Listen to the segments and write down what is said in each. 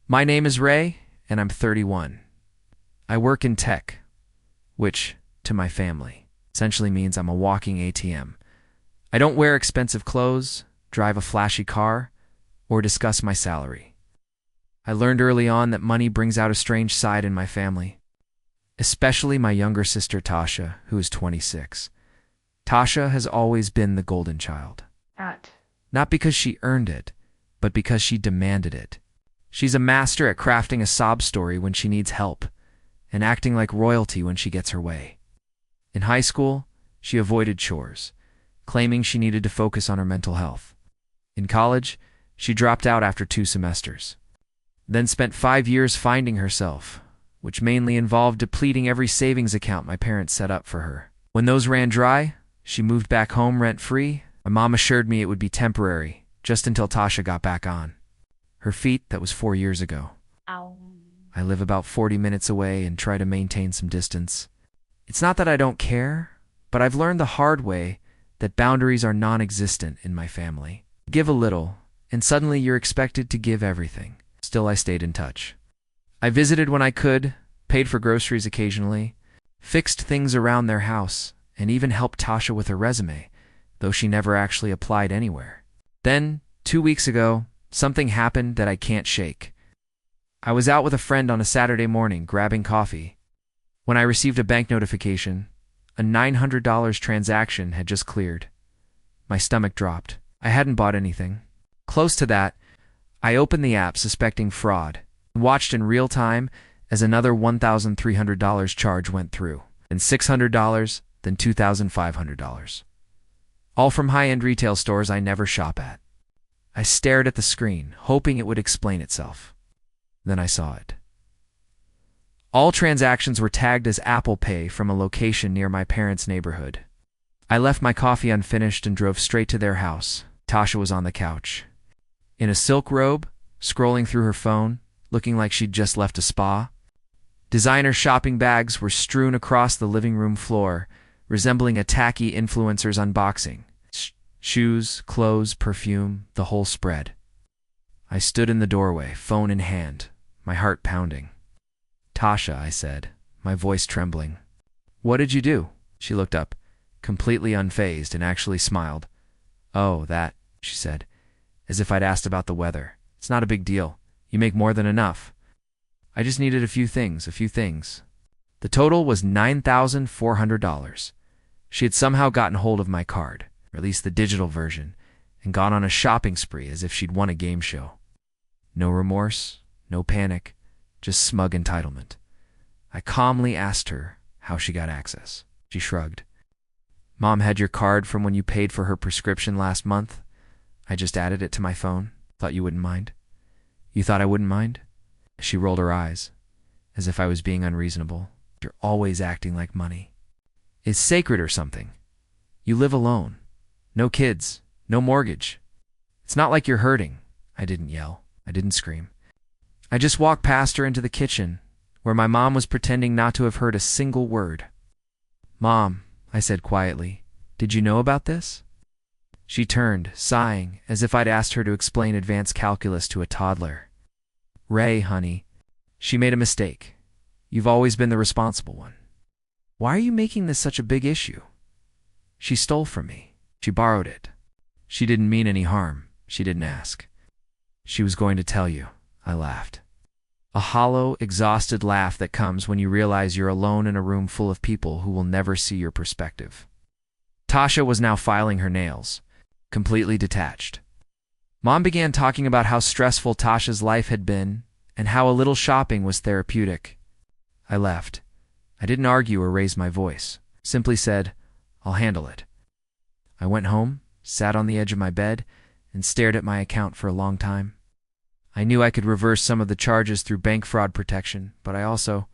My name is Ray, and I'm 31. I work in tech, which, to my family, essentially means I'm a walking ATM. I don't wear expensive clothes, drive a flashy car, or discuss my salary. I learned early on that money brings out a strange side in my family, especially my younger sister Tasha, who is 26. Tasha has always been the golden child. Not because she earned it, but because she demanded it. She's a master at crafting a sob story when she needs help, and acting like royalty when she gets her way. In high school, she avoided chores, claiming she needed to focus on her mental health. In college, she dropped out after 2 semesters, then spent 5 years finding herself, which mainly involved depleting every savings account my parents set up for her. When those ran dry, she moved back home rent-free. My mom assured me it would be temporary, just until Tasha got back on her feet. That was 4 years ago. Ow. I live about 40 minutes away and try to maintain some distance. It's not that I don't care, but I've learned the hard way that boundaries are non-existent in my family. Give a little, and suddenly you're expected to give everything. Still, I stayed in touch. I visited when I could, paid for groceries occasionally, fixed things around their house, and even helped Tasha with her resume, though she never actually applied anywhere. Then, 2 weeks ago, something happened that I can't shake. I was out with a friend on a Saturday morning grabbing coffee when I received a bank notification. A $900 transaction had just cleared. My stomach dropped. I hadn't bought anything. Close to that, I opened the app suspecting fraud and watched in real time as another $1,300 charge went through, then $600, then $2,500. All from high-end retail stores I never shop at. I stared at the screen, hoping it would explain itself. Then I saw it. All transactions were tagged as Apple Pay from a location near my parents' neighborhood. I left my coffee unfinished and drove straight to their house. Tasha was on the couch, in a silk robe, scrolling through her phone, looking like she'd just left a spa. Designer shopping bags were strewn across the living room floor, resembling a tacky influencer's unboxing. Shoes, clothes, perfume, the whole spread. I stood in the doorway, phone in hand, my heart pounding. "Tasha," I said, my voice trembling. "What did you do?" She looked up, completely unfazed, and actually smiled. "Oh, that," she said, as if I'd asked about the weather. "It's not a big deal. You make more than enough. I just needed a few things. The total was $9,400. She had somehow gotten hold of my card, or at least the digital version, and gone on a shopping spree as if she'd won a game show. No remorse, no panic, just smug entitlement. I calmly asked her how she got access. She shrugged. "Mom had your card from when you paid for her prescription last month. I just added it to my phone. Thought you wouldn't mind." "You thought I wouldn't mind?" She rolled her eyes, as if I was being unreasonable. "You're always acting like money is sacred or something. You live alone. No kids, no mortgage. It's not like you're hurting." I didn't yell. I didn't scream. I just walked past her into the kitchen, where my mom was pretending not to have heard a single word. "Mom," I said quietly, "did you know about this?" She turned, sighing, as if I'd asked her to explain advanced calculus to a toddler. "Ray, honey, she made a mistake. You've always been the responsible one. Why are you making this such a big issue? She stole from me. She borrowed it. She didn't mean any harm. She didn't ask. She was going to tell you." I laughed. A hollow, exhausted laugh that comes when you realize you're alone in a room full of people who will never see your perspective. Tasha was now filing her nails, completely detached. Mom began talking about how stressful Tasha's life had been and how a little shopping was therapeutic. I left. I didn't argue or raise my voice, simply said, "I'll handle it." I went home, sat on the edge of my bed, and stared at my account for a long time. I knew I could reverse some of the charges through bank fraud protection, but I also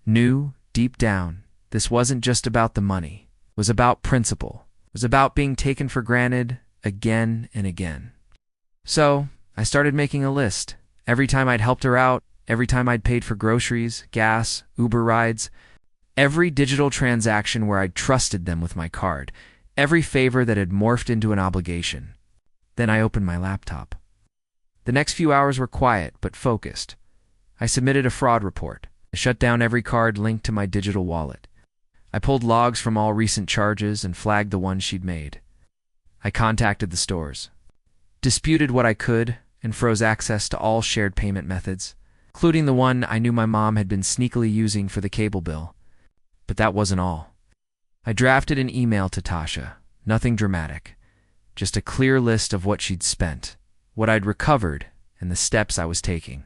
knew, deep down, this wasn't just about the money. It was about principle. It was about being taken for granted again and again. So, I started making a list. Every time I'd helped her out, every time I'd paid for groceries, gas, Uber rides, every digital transaction where I'd trusted them with my card, every favor that had morphed into an obligation. Then I opened my laptop. The next few hours were quiet but focused. I submitted a fraud report. I shut down every card linked to my digital wallet. I pulled logs from all recent charges and flagged the ones she'd made. I contacted the stores, disputed what I could, and froze access to all shared payment methods, including the one I knew my mom had been sneakily using for the cable bill. But that wasn't all. I drafted an email to Tasha, nothing dramatic, just a clear list of what she'd spent, what I'd recovered, and the steps I was taking.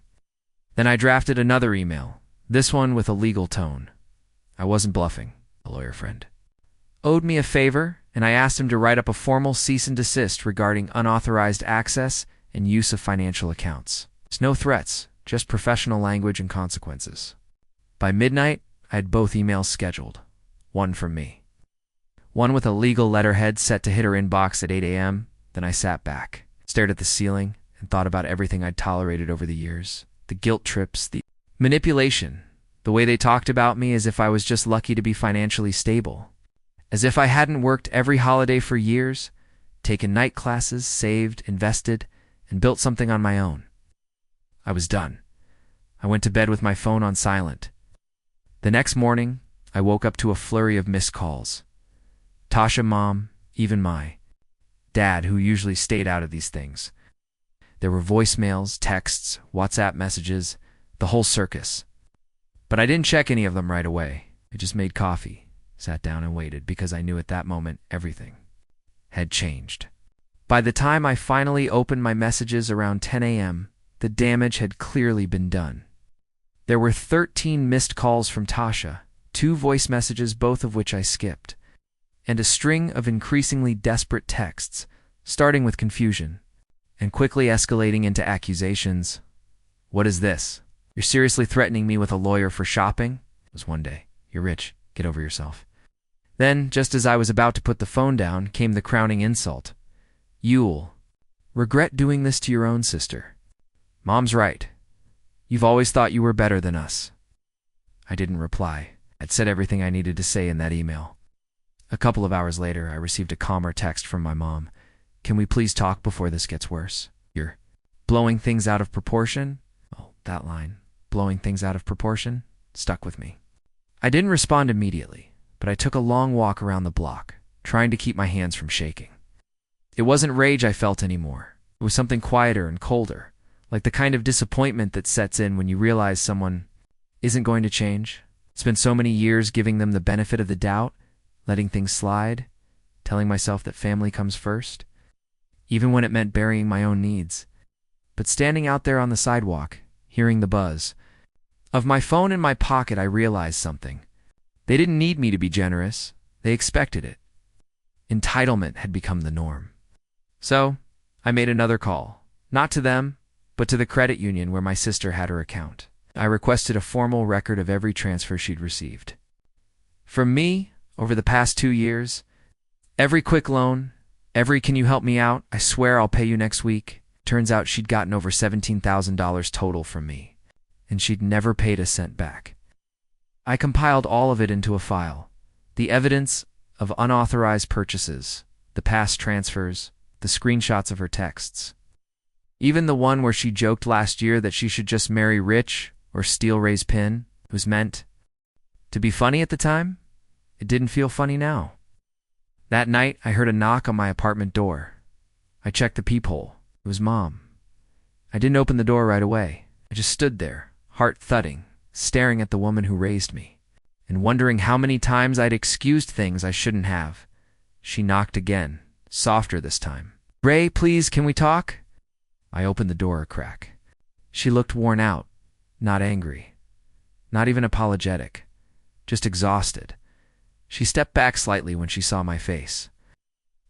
Then I drafted another email, this one with a legal tone. I wasn't bluffing, a lawyer friend owed me a favor, and I asked him to write up a formal cease and desist regarding unauthorized access and use of financial accounts. There's no threats, just professional language and consequences. By midnight, I had both emails scheduled, one from me, one with a legal letterhead set to hit her inbox at 8 a.m. Then I sat back, stared at the ceiling, and thought about everything I'd tolerated over the years. The guilt trips, the manipulation, the way they talked about me as if I was just lucky to be financially stable, as if I hadn't worked every holiday for years, taken night classes, saved, invested, and built something on my own. I was done. I went to bed with my phone on silent. The next morning, I woke up to a flurry of missed calls. Tasha, Mom, even my dad, who usually stayed out of these things. There were voicemails, texts, WhatsApp messages, the whole circus. But I didn't check any of them right away. I just made coffee, sat down and waited, because I knew at that moment everything had changed. By the time I finally opened my messages around 10 a.m., the damage had clearly been done. There were 13 missed calls from Tasha, 2 voice messages, both of which I skipped, and a string of increasingly desperate texts, starting with confusion and quickly escalating into accusations. "What is this? You're seriously threatening me with a lawyer for shopping?" It was one day. "You're rich. Get over yourself." Then, just as I was about to put the phone down, came the crowning insult. "You'll regret doing this to your own sister. Mom's right. You've always thought you were better than us." I didn't reply. I'd said everything I needed to say in that email. A couple of hours later, I received a calmer text from my mom. "Can we please talk before this gets worse? You're blowing things out of proportion." Oh, that line, blowing things out of proportion, stuck with me. I didn't respond immediately, but I took a long walk around the block, trying to keep my hands from shaking. It wasn't rage I felt anymore. It was something quieter and colder, like the kind of disappointment that sets in when you realize someone isn't going to change. Spent so many years giving them the benefit of the doubt, letting things slide, telling myself that family comes first, even when it meant burying my own needs. But standing out there on the sidewalk, hearing the buzz of my phone in my pocket, I realized something. They didn't need me to be generous. They expected it. Entitlement had become the norm. So, I made another call, not to them, but to the credit union where my sister had her account. I requested a formal record of every transfer she'd received from me over the past 2 years. Every quick loan, every "can you help me out? I swear I'll pay you next week." Turns out she'd gotten over $17,000 total from me, and she'd never paid a cent back. I compiled all of it into a file. The evidence of unauthorized purchases, the past transfers, the screenshots of her texts. Even the one where she joked last year that she should just marry rich or steal Ray's pin. It was meant to be funny at the time. It didn't feel funny now. That night, I heard a knock on my apartment door. I checked the peephole. It was Mom. I didn't open the door right away. I just stood there, heart thudding, staring at the woman who raised me, and wondering how many times I'd excused things I shouldn't have. She knocked again, softer this time. "Ray, please, can we talk?" I opened the door a crack. She looked worn out, not angry, not even apologetic, just exhausted. She stepped back slightly when she saw my face.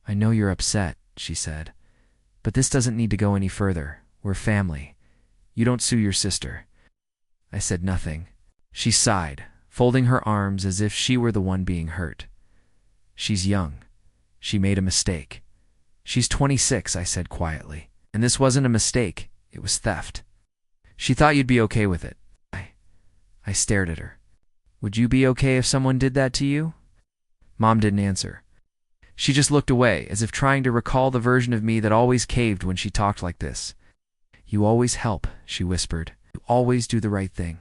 "I know you're upset," she said, "but this doesn't need to go any further. We're family. You don't sue your sister." I said nothing. She sighed, folding her arms as if she were the one being hurt. "She's young. She made a mistake." "She's 26, I said quietly. "And this wasn't a mistake. It was theft." "She thought you'd be okay with it." I stared at her. "Would you be okay if someone did that to you?" Mom didn't answer. She just looked away, as if trying to recall the version of me that always caved when she talked like this. You always help, she whispered. You always do the right thing.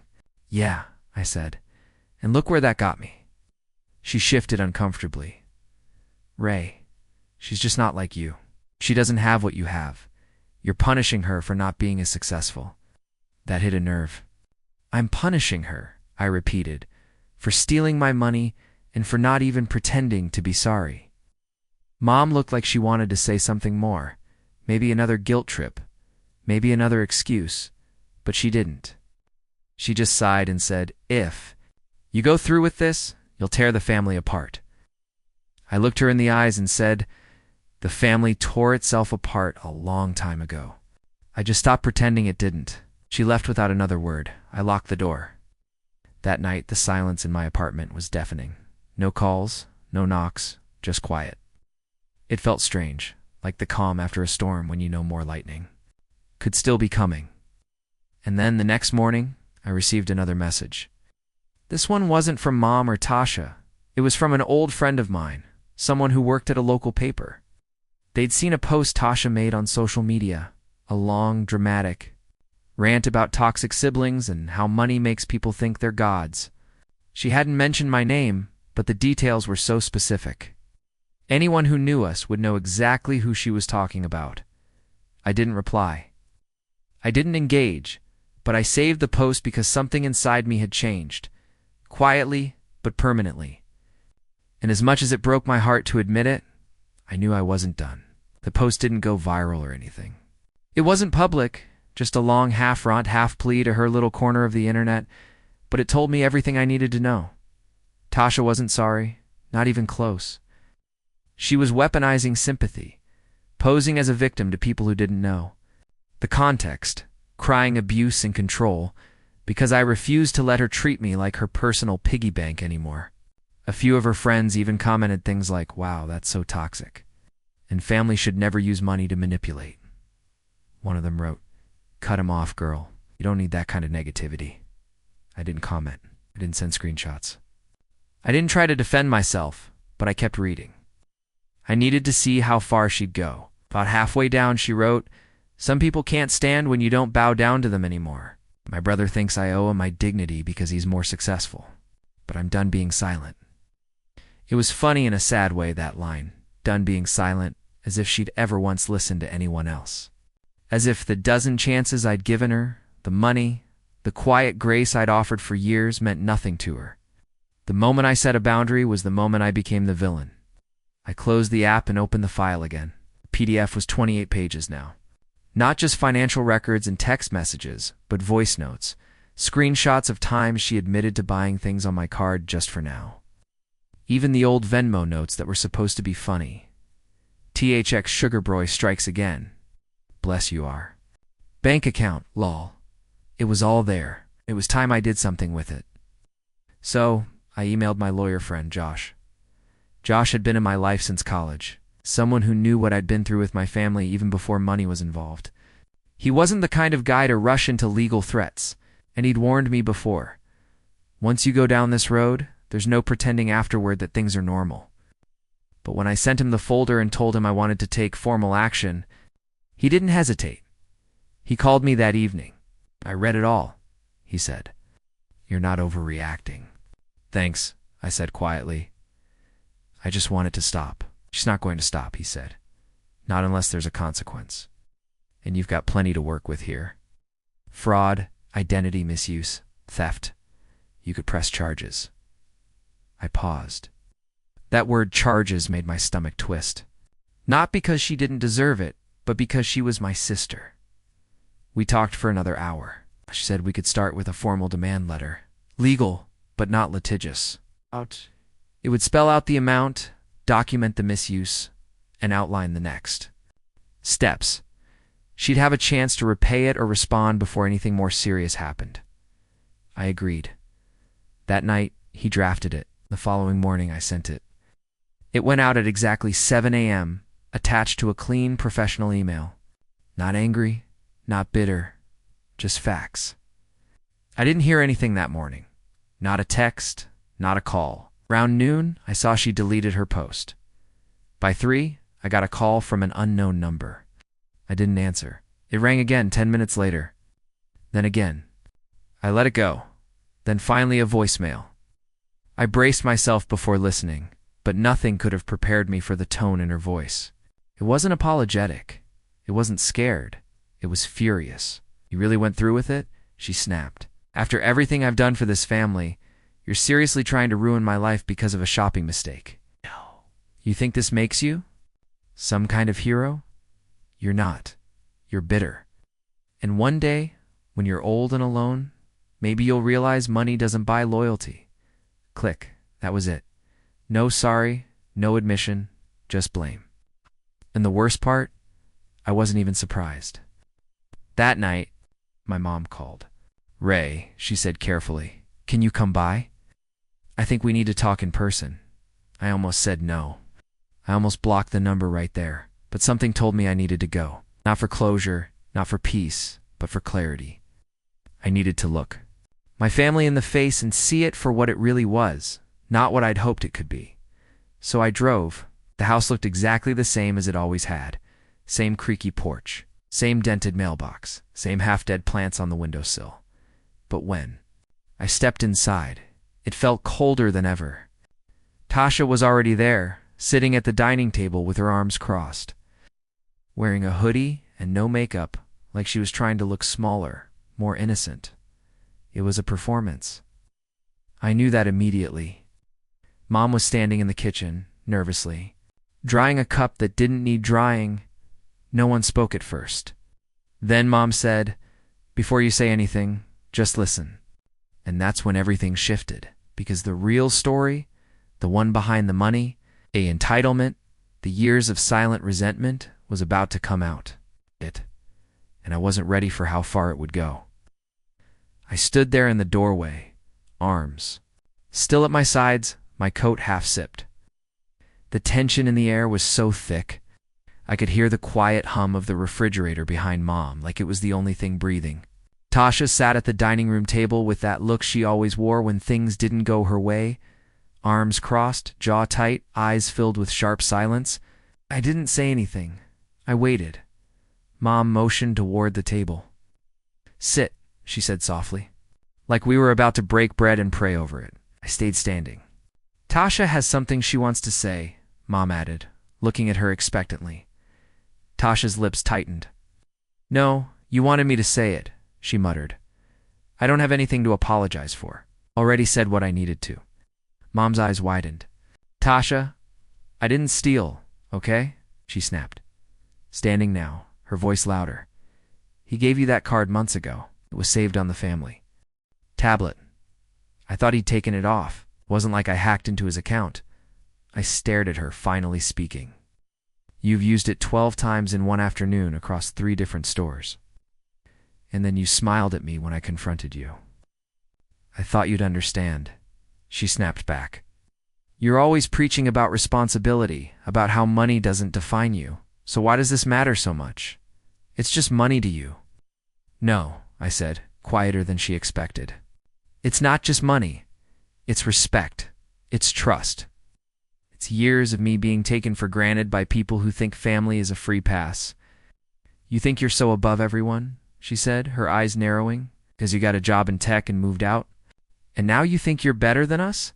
Yeah, I said. And look where that got me. She shifted uncomfortably. Ray, she's just not like you. She doesn't have what you have. You're punishing her for not being as successful. That hit a nerve. I'm punishing her, I repeated, for stealing my money and for not even pretending to be sorry. Mom looked like she wanted to say something more, maybe another guilt trip, maybe another excuse, but she didn't. She just sighed and said, if you go through with this, you'll tear the family apart. I looked her in the eyes and said, the family tore itself apart a long time ago. I just stopped pretending it didn't. She left without another word. I locked the door. That night, the silence in my apartment was deafening. No calls, no knocks, just quiet. It felt strange, like the calm after a storm when you know more lightning could still be coming. And then the next morning, I received another message. This one wasn't from Mom or Tasha. It was from an old friend of mine, someone who worked at a local paper. They'd seen a post Tasha made on social media, a long, dramatic rant about toxic siblings and how money makes people think they're gods. She hadn't mentioned my name, but the details were so specific. Anyone who knew us would know exactly who she was talking about. I didn't reply. I didn't engage, but I saved the post because something inside me had changed, quietly but permanently. And as much as it broke my heart to admit it, I knew I wasn't done. The post didn't go viral or anything. It wasn't public, just a long half-rant, half-plea to her little corner of the internet, but it told me everything I needed to know. Tasha wasn't sorry, not even close. She was weaponizing sympathy, posing as a victim to people who didn't know. The context, crying abuse and control, because I refused to let her treat me like her personal piggy bank anymore. A few of her friends even commented things like, wow, that's so toxic, and family should never use money to manipulate. One of them wrote, cut him off, girl. You don't need that kind of negativity. I didn't comment. I didn't send screenshots. I didn't try to defend myself, but I kept reading. I needed to see how far she'd go. About halfway down, she wrote, some people can't stand when you don't bow down to them anymore. My brother thinks I owe him my dignity because he's more successful, but I'm done being silent. It was funny in a sad way, that line, done being silent, as if she'd ever once listened to anyone else. As if the dozen chances I'd given her, the money, the quiet grace I'd offered for years meant nothing to her. The moment I set a boundary was the moment I became the villain. I closed the app and opened the file again. The PDF was 28 pages now. Not just financial records and text messages, but voice notes, screenshots of times she admitted to buying things on my card just for now. Even the old Venmo notes that were supposed to be funny. THX Sugarbroy strikes again. Bless you are. Bank account, lol. It was all there. It was time I did something with it. So, I emailed my lawyer friend, Josh. Josh had been in my life since college, someone who knew what I'd been through with my family even before money was involved. He wasn't the kind of guy to rush into legal threats, and he'd warned me before. Once you go down this road, there's no pretending afterward that things are normal. But when I sent him the folder and told him I wanted to take formal action, he didn't hesitate. He called me that evening. I read it all, he said. You're not overreacting. Thanks, I said quietly. I just want it to stop. She's not going to stop, he said. Not unless there's a consequence. And you've got plenty to work with here. Fraud, identity misuse, theft. You could press charges. I paused. That word charges made my stomach twist. Not because she didn't deserve it, but because she was my sister. We talked for another hour. She said we could start with a formal demand letter. Legal, but not litigious. It would spell out the amount, document the misuse, and outline the next steps. She'd have a chance to repay it or respond before anything more serious happened. I agreed. That night, he drafted it. The following morning, I sent it. It went out at exactly 7 a.m., attached to a clean, professional email. Not angry, not bitter, just facts. I didn't hear anything that morning. Not a text, not a call. Around noon, I saw she deleted her post. By 3, I got a call from an unknown number. I didn't answer. It rang again 10 minutes later. Then again. I let it go. Then finally a voicemail. I braced myself before listening, but nothing could have prepared me for the tone in her voice. It wasn't apologetic. It wasn't scared. It was furious. "You really went through with it?" she snapped. "After everything I've done for this family, you're seriously trying to ruin my life because of a shopping mistake?" "No." "You think this makes you some kind of hero? You're not. You're bitter. And one day, when you're old and alone, maybe you'll realize money doesn't buy loyalty." Click. That was it. No sorry, no admission, just blame. And the worst part, I wasn't even surprised. That night, my mom called. "Ray," she said carefully, "can you come by? I think we need to talk in person." I almost said no. I almost blocked the number right there, but something told me I needed to go. Not for closure, not for peace, but for clarity. I needed to look my family in the face and see it for what it really was, not what I'd hoped it could be. So I drove. The house looked exactly the same as it always had. Same creaky porch, same dented mailbox, same half-dead plants on the windowsill. But when I stepped inside, it felt colder than ever. Tasha was already there, sitting at the dining table with her arms crossed, wearing a hoodie and no makeup, like she was trying to look smaller, more innocent. It was a performance. I knew that immediately. Mom was standing in the kitchen, nervously, drying a cup that didn't need drying. No one spoke at first. Then Mom said, "Before you say anything, just listen." And that's when everything shifted, because the real story, the one behind the money, the entitlement, the years of silent resentment, was about to come out. And I wasn't ready for how far it would go. I stood there in the doorway, arms still at my sides, my coat half sipped. The tension in the air was so thick, I could hear the quiet hum of the refrigerator behind Mom, like it was the only thing breathing. Tasha sat at the dining room table with that look she always wore when things didn't go her way, arms crossed, jaw tight, eyes filled with sharp silence. I didn't say anything. I waited. Mom motioned toward the table. "Sit," she said softly, like we were about to break bread and pray over it. I stayed standing. "Tasha has something she wants to say," Mom added, looking at her expectantly. Tasha's lips tightened. "No, you wanted me to say it," she muttered. "I don't have anything to apologize for. Already said what I needed to." Mom's eyes widened. "Tasha, I didn't steal, okay?" she snapped. Standing now, her voice louder. "He gave you that card months ago. It was saved on the family tablet. I thought he'd taken it off. It wasn't like I hacked into his account." I stared at her, finally speaking. "You've used it 12 times in one afternoon across 3 different stores. And then you smiled at me when I confronted you. I thought you'd understand," she snapped back. "You're always preaching about responsibility, about how money doesn't define you. So why does this matter so much? It's just money to you." "No," I said, quieter than she expected. "It's not just money. It's respect. It's trust. It's years of me being taken for granted by people who think family is a free pass." "You think you're so above everyone," she said, her eyes narrowing, "because you got a job in tech and moved out? And now you think you're better than us?"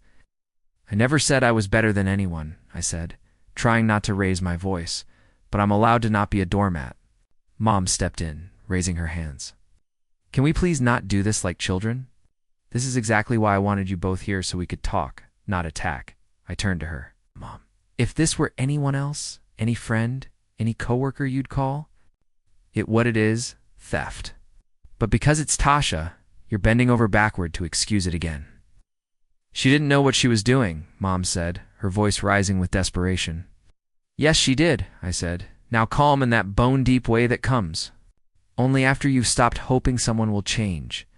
"I never said I was better than anyone," I said, trying not to raise my voice, "but I'm allowed to not be a doormat." Mom stepped in, raising her hands. "Can we please not do this like children? This is exactly why I wanted you both here, so we could talk, not attack." I turned to her. "Mom, if this were anyone else, any friend, any coworker you'd call what it is, theft. But because it's Tasha, you're bending over backward to excuse it again." "She didn't know what she was doing," Mom said, her voice rising with desperation. "Yes, she did," I said, now calm in that bone-deep way that comes only after you've stopped hoping someone will change.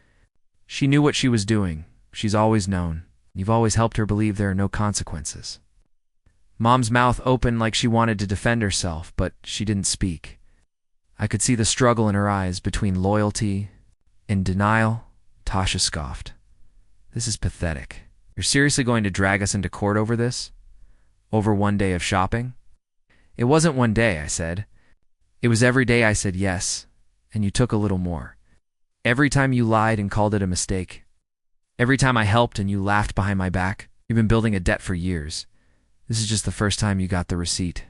"She knew what she was doing. She's always known. You've always helped her believe there are no consequences." Mom's mouth opened like she wanted to defend herself, but she didn't speak. I could see the struggle in her eyes between loyalty and denial. Tasha scoffed. "This is pathetic. You're seriously going to drag us into court over this? Over one day of shopping?" "It wasn't one day," I said. "It was every day I said yes, and you took a little more. Every time you lied and called it a mistake. Every time I helped and you laughed behind my back. You've been building a debt for years. This is just the first time you got the receipt."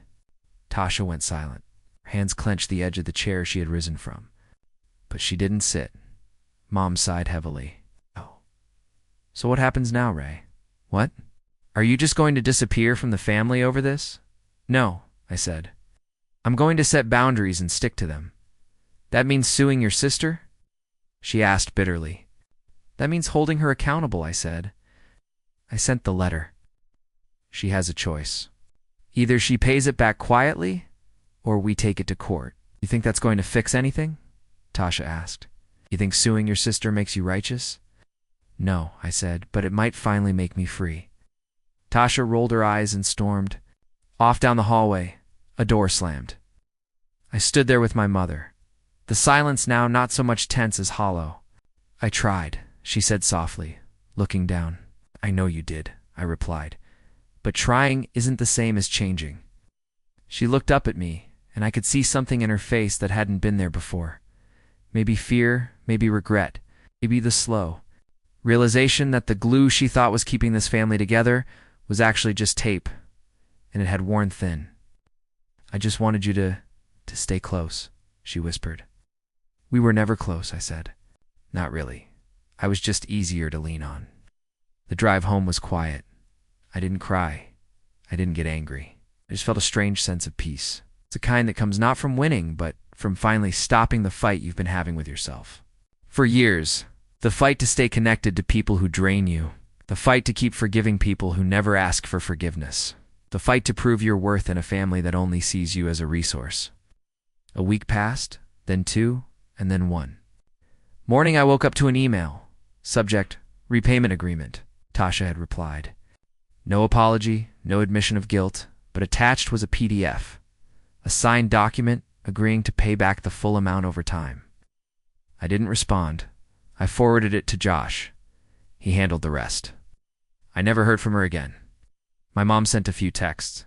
Tasha went silent. Her hands clenched the edge of the chair she had risen from. But she didn't sit. Mom sighed heavily. "Oh. So what happens now, Ray?" "What? Are you just going to disappear from the family over this?" "No," I said. "I'm going to set boundaries and stick to them." "That means suing your sister?" she asked bitterly. "That means holding her accountable," I said. I sent the letter. She has a choice. Either she pays it back quietly, or we take it to court. "You think that's going to fix anything?" Tasha asked. "You think suing your sister makes you righteous?" "No," I said, "but it might finally make me free." Tasha rolled her eyes and stormed. Off down the hallway, a door slammed. I stood there with my mother, the silence now not so much tense as hollow. "I tried," she said softly, looking down. "I know you did," I replied. "But trying isn't the same as changing." She looked up at me, and I could see something in her face that hadn't been there before. Maybe fear, maybe regret, maybe the slow realization that the glue she thought was keeping this family together was actually just tape, and it had worn thin. "I just wanted you to stay close," she whispered. "We were never close," I said. "Not really. I was just easier to lean on." The drive home was quiet. I didn't cry. I didn't get angry. I just felt a strange sense of peace. It's a kind that comes not from winning, but from finally stopping the fight you've been having with yourself. For years, the fight to stay connected to people who drain you. The fight to keep forgiving people who never ask for forgiveness. The fight to prove your worth in a family that only sees you as a resource. A week passed, then 2, and then 1. Morning I woke up to an email. Subject, repayment agreement. Tasha had replied. No apology, no admission of guilt, but attached was a PDF. A signed document agreeing to pay back the full amount over time. I didn't respond. I forwarded it to Josh. He handled the rest. I never heard from her again. My mom sent a few texts.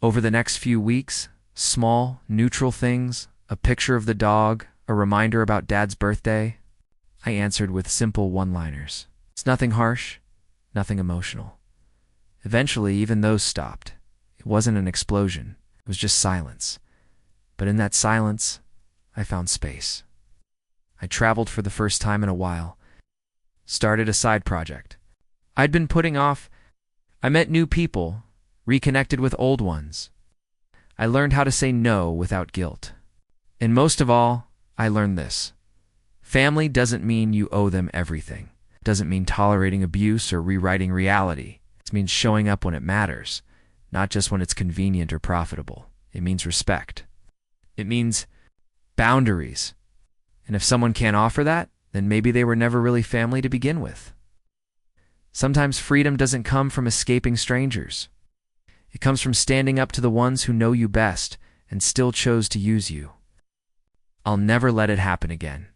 Over the next few weeks, small, neutral things, a picture of the dog, a reminder about Dad's birthday. I answered with simple one-liners. It's nothing harsh, nothing emotional. Eventually, even those stopped. It wasn't an explosion. It was just silence. But in that silence, I found space. I traveled for the first time in a while. Started a side project. I'd been putting off. I met new people, reconnected with old ones. I learned how to say no without guilt. And most of all, I learned this. Family doesn't mean you owe them everything. It doesn't mean tolerating abuse or rewriting reality. It means showing up when it matters, not just when it's convenient or profitable. It means respect. It means boundaries. And if someone can't offer that, then maybe they were never really family to begin with. Sometimes freedom doesn't come from escaping strangers. It comes from standing up to the ones who know you best and still chose to use you. I'll never let it happen again.